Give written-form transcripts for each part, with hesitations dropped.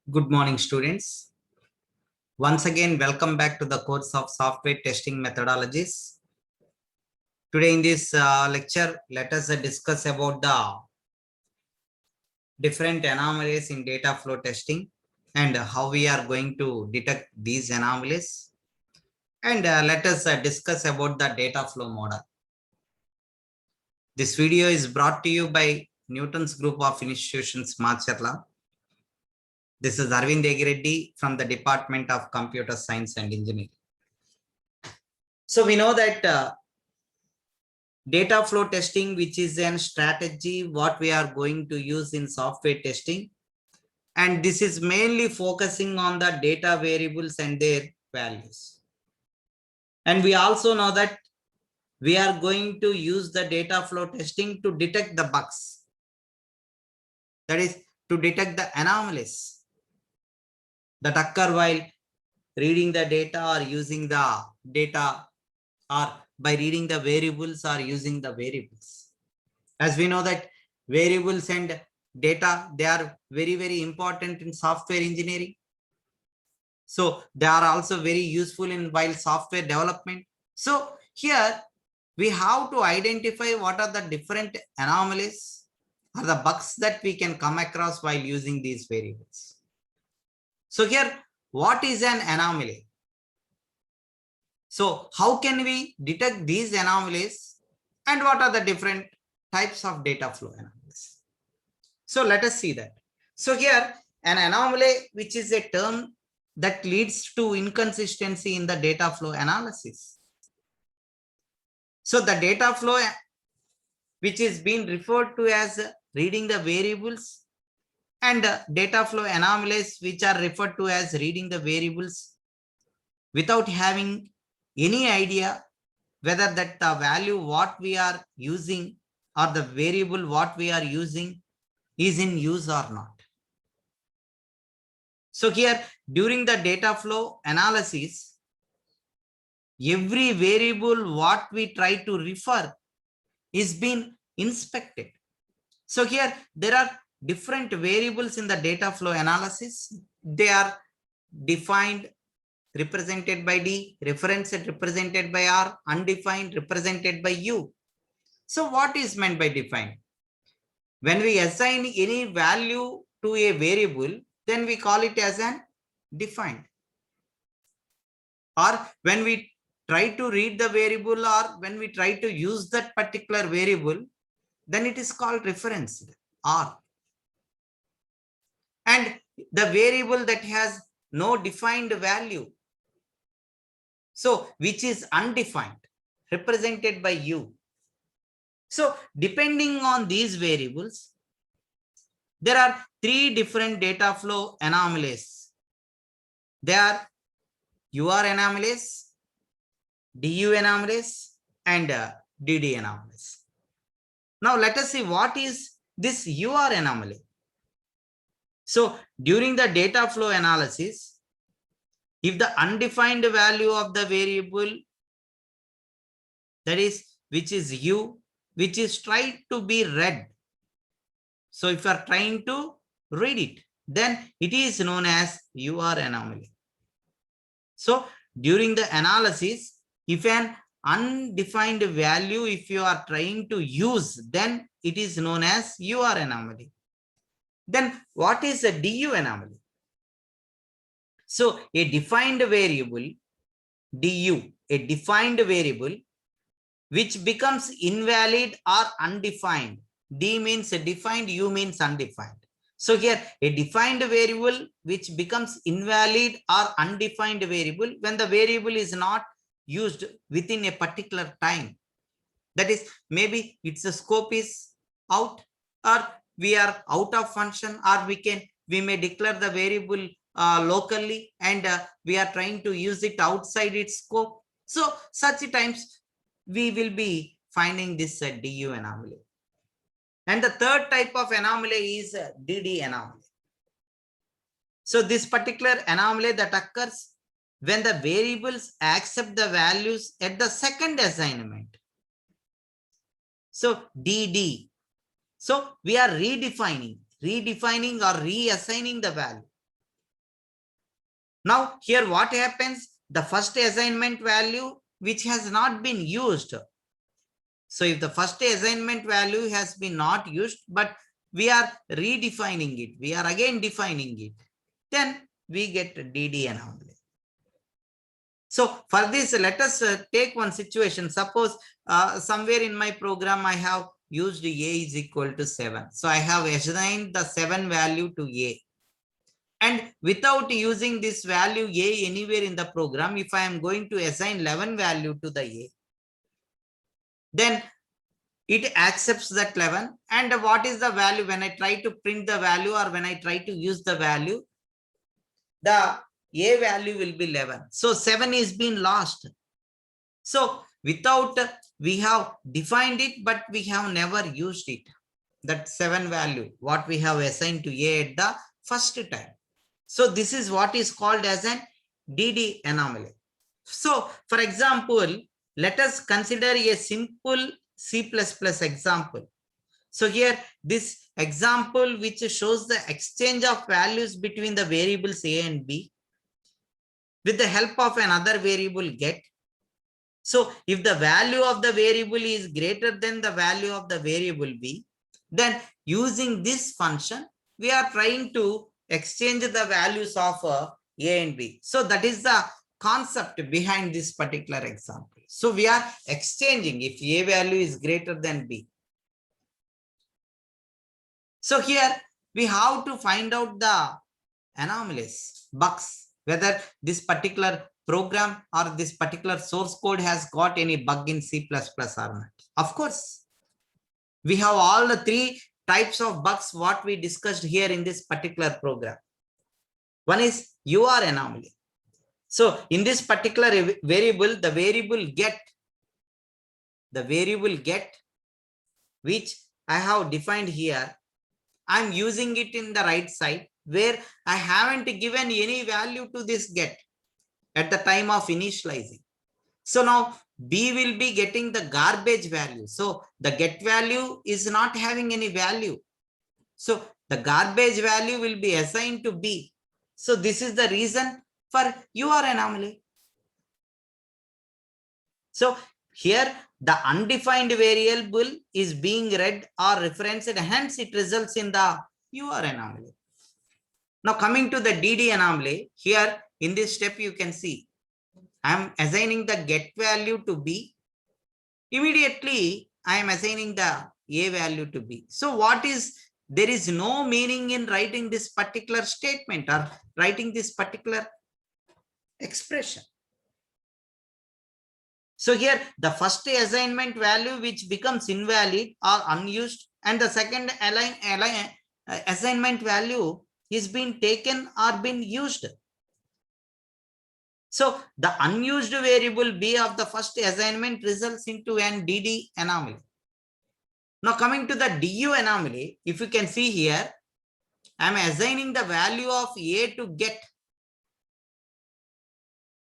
Good morning, students. Once again, welcome back to the course of software testing methodologies. Today in this lecture, let us discuss about the different anomalies in data flow testing and how we are going to detect these anomalies. And let us discuss about the data flow model. This video is brought to you by Newton's Group of Institutions, Macharla. This is Arvind Egireddy from the Department of Computer Science and Engineering. So we know that data flow testing, which is a strategy what we are going to use in software testing, and this is mainly focusing on the data variables and their values. And we also know that we are going to use the data flow testing to detect the bugs, that is to detect the anomalies that occur while reading the data or using the data, or by reading the variables or using the variables. As we know that variables and data, they are very important in software engineering. So they are also very useful in while software development. So here we have to identify what are the different anomalies or the bugs that we can come across while using these variables. So here, what is an anomaly? So how can we detect these anomalies and what are the different types of data flow anomalies? So let us see that. So here, an anomaly, which is a term that leads to inconsistency in the data flow analysis. So the data flow, which is being referred to as reading the variables, and data flow anomalies, which are referred to as reading the variables without having any idea whether that the value what we are using or the variable what we are using is in use or not. So here, during the data flow analysis, every variable what we try to refer is being inspected. So here, there are different variables in the data flow analysis. They are defined, represented by D, referenced, represented by R, undefined, represented by U. So what is meant by defined? When we assign any value to a variable, then we call it as an defined. Or when we try to read the variable or when we try to use that particular variable, then it is called referenced, R. And the variable that has no defined value, so which is undefined, represented by U. So depending on these variables, there are three different data flow anomalies. They are UR anomalies, DU anomalies, and DD anomalies. Now let us see what is this UR anomaly. So during the data flow analysis, if the undefined value of the variable, that is which is U, which is tried to be read. So if you are trying to read it, then it is known as UR anomaly. So during the analysis, if an undefined value, if you are trying to use, then it is known as UR anomaly. Then what is a DU anomaly? So a defined variable, DU, a defined variable, which becomes invalid or undefined. D means defined, U means undefined. So here a defined variable which becomes invalid or undefined variable when the variable is not used within a particular time. That is, maybe its scope is out, or we are out of function, or we may declare the variable locally and we are trying to use it outside its scope. So such times we will be finding this DU anomaly. And the third type of anomaly is DD anomaly. So this particular anomaly that occurs when the variables accept the values at the second assignment. So DD. So we are redefining or reassigning the value. Now here what happens? The first assignment value which has not been used. So if the first assignment value has been not used, but we are redefining it, we are again defining it, then we get DD anomaly. So for this, let us take one situation. Suppose somewhere in my program, I have used A is equal to 7. So I have assigned the 7 value to A. And without using this value A anywhere in the program, if I am going to assign 11 value to the A, then it accepts that 11. And what is the value when I try to print the value or when I try to use the value? The A value will be 11. So 7 is being lost. So without, we have defined it, but we have never used it. That 7 value, what we have assigned to A at the first time. So this is what is called as an DD anomaly. So for example, let us consider a simple C++ example. So here, this example which shows the exchange of values between the variables A and B with the help of another variable get. So if the value of the variable is greater than the value of the variable B, then using this function, we are trying to exchange the values of A and B. So that is the concept behind this particular example. So we are exchanging if A value is greater than B. So here we have to find out the anomalies, bugs, whether this particular program or this particular source code has got any bug in C++ or not. Of course, we have all the 3 types of bugs what we discussed here in this particular program. One is UR anomaly. So in this particular variable, the variable get, which I have defined here, I'm using it in the right side where I haven't given any value to this get at the time of initializing. So now B will be getting the garbage value. So the get value is not having any value. So the garbage value will be assigned to B. So this is the reason for UR anomaly. So here the undefined variable is being read or referenced, and hence it results in the UR anomaly. Now coming to the DD anomaly, here in this step you can see I am assigning the get value to B. Immediately I am assigning the A value to B. So there is no meaning in writing this particular statement or writing this particular expression. So here the first assignment value which becomes invalid or unused, and the second assignment value is being taken or been used. So the unused variable B of the first assignment results into an DD anomaly. Now coming to the DU anomaly, if you can see here, I am assigning the value of A to get.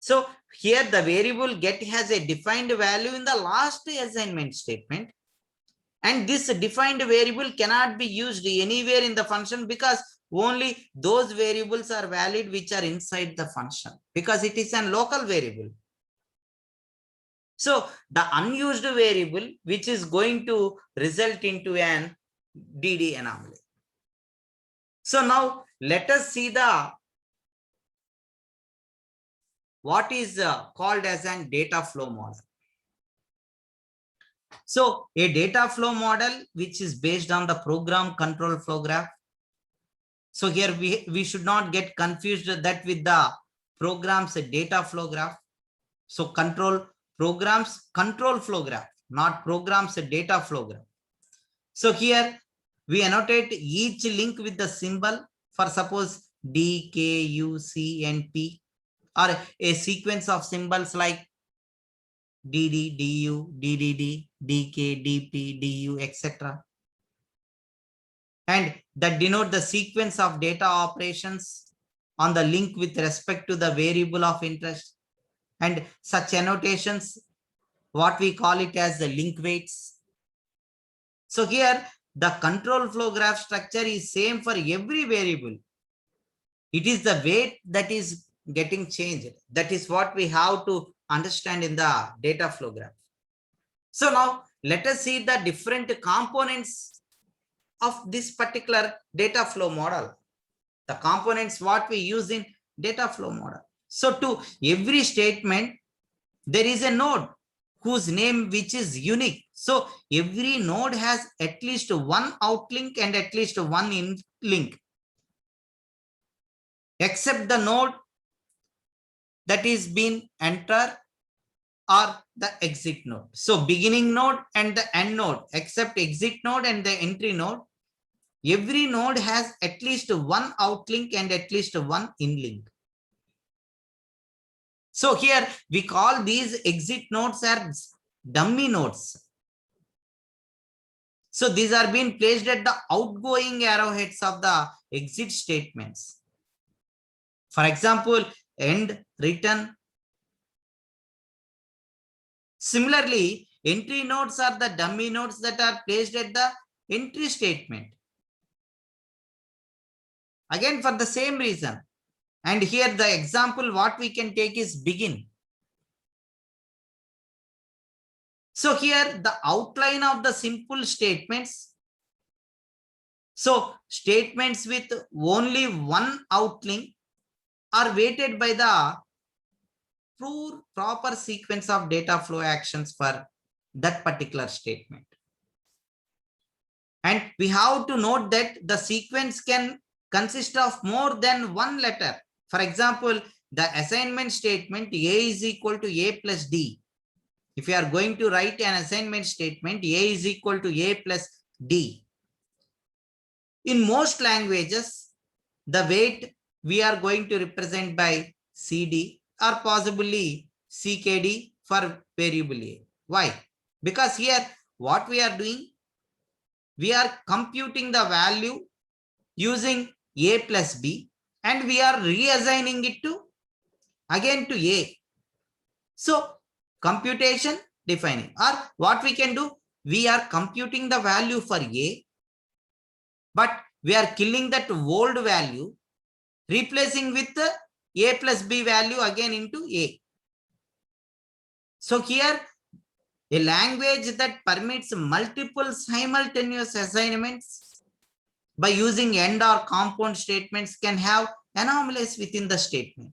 So here the variable get has a defined value in the last assignment statement. And this defined variable cannot be used anywhere in the function because only those variables are valid which are inside the function, because it is a local variable. So the unused variable which is going to result into an DD anomaly. So now let us see what is called as an data flow model. So a data flow model which is based on the program control flow graph. So here we should not get confused that with the program's data flow graph. So programs control flow graph, not programs data flow graph. So here we annotate each link with the symbol for suppose D, K, U, C, and P, or a sequence of symbols like DD, DU, DDD, DK, DP, DU, etc. And that denote the sequence of data operations on the link with respect to the variable of interest. And such annotations, what we call it as the link weights. So here the control flow graph structure is same for every variable. It is the weight that is getting changed. That is what we have to understand in the data flow graph. So now let us see the different components of this particular data flow model. The components what we use in data flow model. So to every statement, there is a node whose name which is unique. So every node has at least one outlink and at least one in link, except the node that is being entered or the exit node. So beginning node and the end node, except exit node and the entry node, every node has at least one outlink and at least one inlink. So here we call these exit nodes as dummy nodes. So these are being placed at the outgoing arrowheads of the exit statements. For example, end, return. Similarly, entry nodes are the dummy nodes that are placed at the entry statement. Again, for the same reason. And here the example what we can take is begin. So here the outline of the simple statements. So statements with only one outlink are weighted by the proper sequence of data flow actions for that particular statement. And we have to note that the sequence can consist of more than one letter. For example, the assignment statement A is equal to A plus D. If you are going to write an assignment statement, A is equal to A plus D. In most languages, the weight we are going to represent by CD or possibly CKD for variable A. Why? Because here what we are doing, we are computing the value using A plus B and we are reassigning it to again to A. So computation defining, or what we can do, we are computing the value for A, but we are killing that old value, replacing with the A plus B value again into A. So here a language that permits multiple simultaneous assignments by using AND or compound statements can have anomalies within the statement.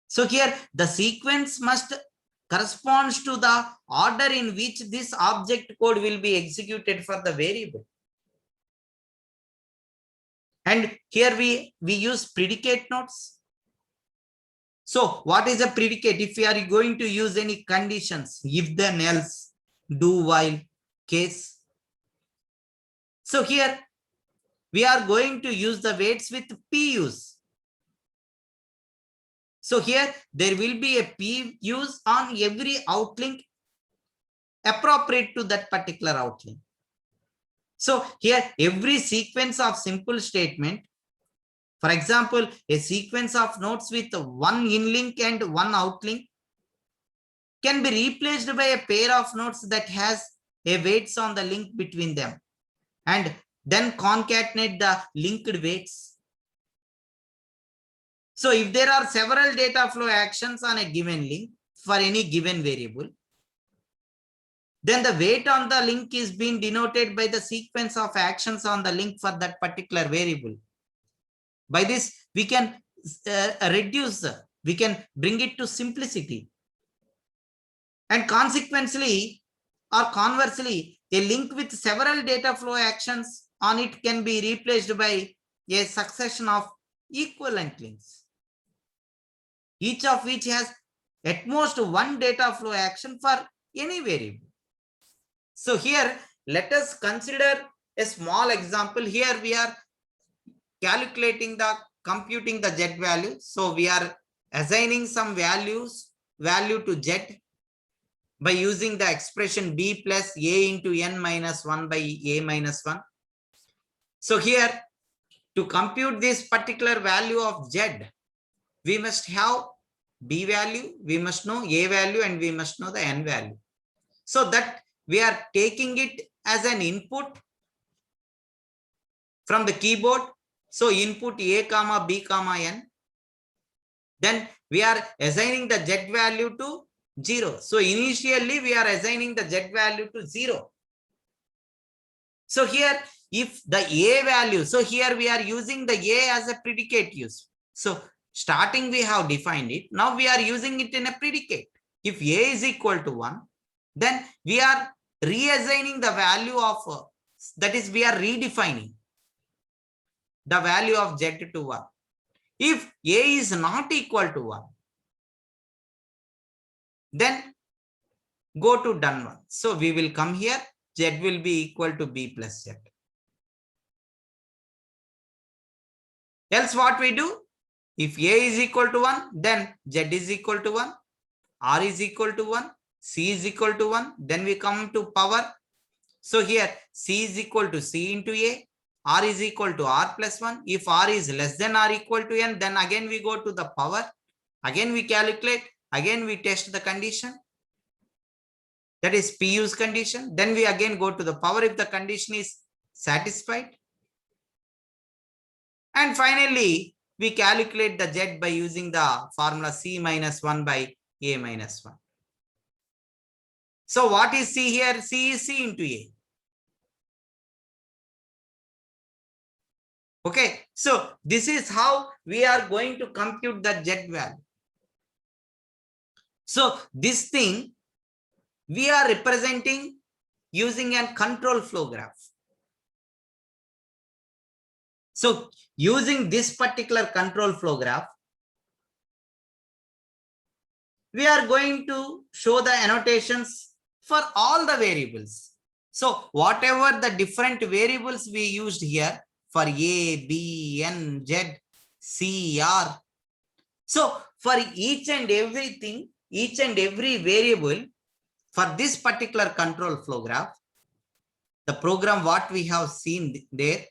So here the sequence must correspond to the order in which this object code will be executed for the variable. And here we use predicate nodes. So what is a predicate? If we are going to use any conditions, if then else, do while, case. So here we are going to use the weights with P use. So here there will be a P use on every outlink appropriate to that particular outlink. So here every sequence of simple statement, for example, a sequence of nodes with one inlink and one outlink can be replaced by a pair of nodes that has a weights on the link between them and then concatenate the linked weights. So if there are several data flow actions on a given link for any given variable, then the weight on the link is being denoted by the sequence of actions on the link for that particular variable. By this, we can we can bring it to simplicity. And consequently, or conversely, a link with several data flow actions on it can be replaced by a succession of equivalent links, each of which has at most one data flow action for any variable. So here, let us consider a small example. Here we are computing the Z value. So we are assigning some value to Z by using the expression B plus A into N minus 1 by A minus 1. So here, to compute this particular value of Z, we must have B value, we must know A value, and we must know the N value. So that we are taking it as an input from the keyboard. So input A comma B comma N. Then we are assigning the Z value to 0. So initially we are assigning the Z value to 0. So here, if the A value, so here we are using the A as a predicate use. So starting we have defined it. Now we are using it in a predicate. If A is equal to 1, then we are reassigning the value of, that is, we are redefining the value of Z to 1. If A is not equal to 1, then go to done one. So we will come here, Z will be equal to B plus Z. Else what we do? If A is equal to 1, then Z is equal to 1, R is equal to 1, C is equal to 1, then we come to power. So here C is equal to C into A, R is equal to R plus 1. If R is less than or equal to N, then again we go to the power. Again we calculate, again we test the condition. That is P use condition. Then we again go to the power if the condition is satisfied. And finally, we calculate the Z by using the formula C minus 1 by A minus 1. So what is C here? C is C into A. Okay, so this is how we are going to compute the Z value. So this thing we are representing using a control flow graph. So using this particular control flow graph, we are going to show the annotations for all the variables. So whatever the different variables we used here for A, B, N, Z, C, R. So for each and everything, each and every variable for this particular control flow graph, the program what we have seen there,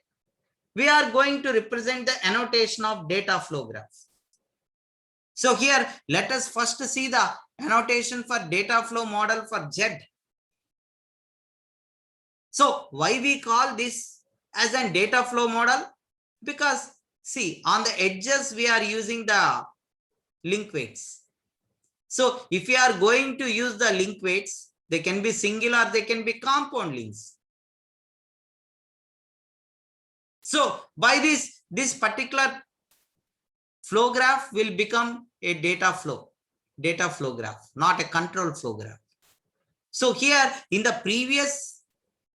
we are going to represent the annotation of data flow graph. So here, let us first see the annotation for data flow model for Z. So why we call this as a data flow model? Because see, on the edges, we are using the link weights. So if you are going to use the link weights, they can be single or they can be compound links. So by this particular flow graph will become a data flow graph, not a control flow graph. So here in the previous,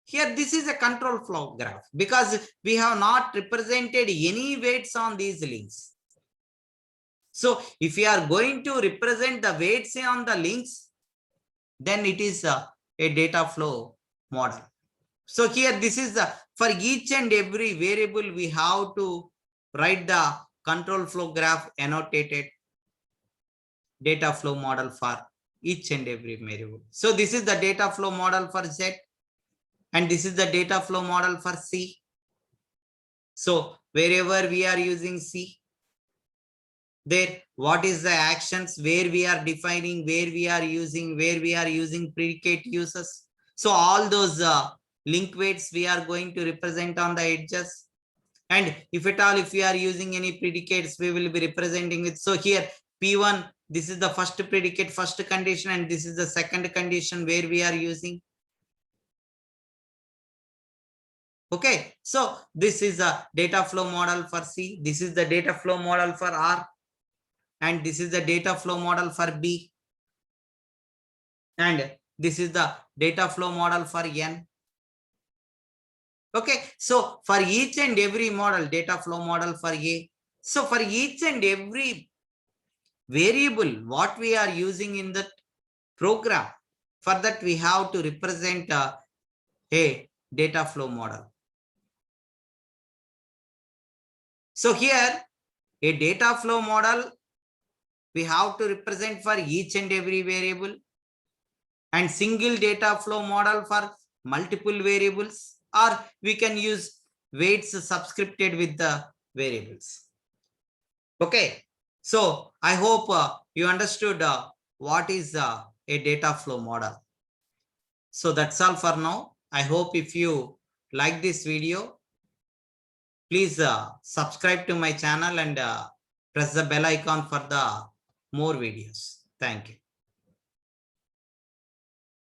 here this is a control flow graph because we have not represented any weights on these links. So if we are going to represent the weights on the links, then it is a data flow model. So here this is for each and every variable we have to write the control flow graph annotated data flow model for each and every variable. So this is the data flow model for Z and this is the data flow model for C. So wherever we are using C, there what is the actions where we are defining, where we are using predicate uses. So all those link weights we are going to represent on the edges. And if at all, if we are using any predicates, we will be representing it. So here P1, this is the first predicate, first condition, and this is the second condition where we are using. Okay, so this is a data flow model for C. This is the data flow model for R. And this is the data flow model for B. And this is the data flow model for N. Okay, so for each and every model, data flow model for A. So for each and every variable, what we are using in the program, for that we have to represent a data flow model. So here, a data flow model, we have to represent for each and every variable, and single data flow model for multiple variables, or we can use weights subscripted with the variables. Okay, so I hope you understood what is a data flow model. So that's all for now. I hope if you like this video, please subscribe to my channel and Press the bell icon for the more videos. Thank you.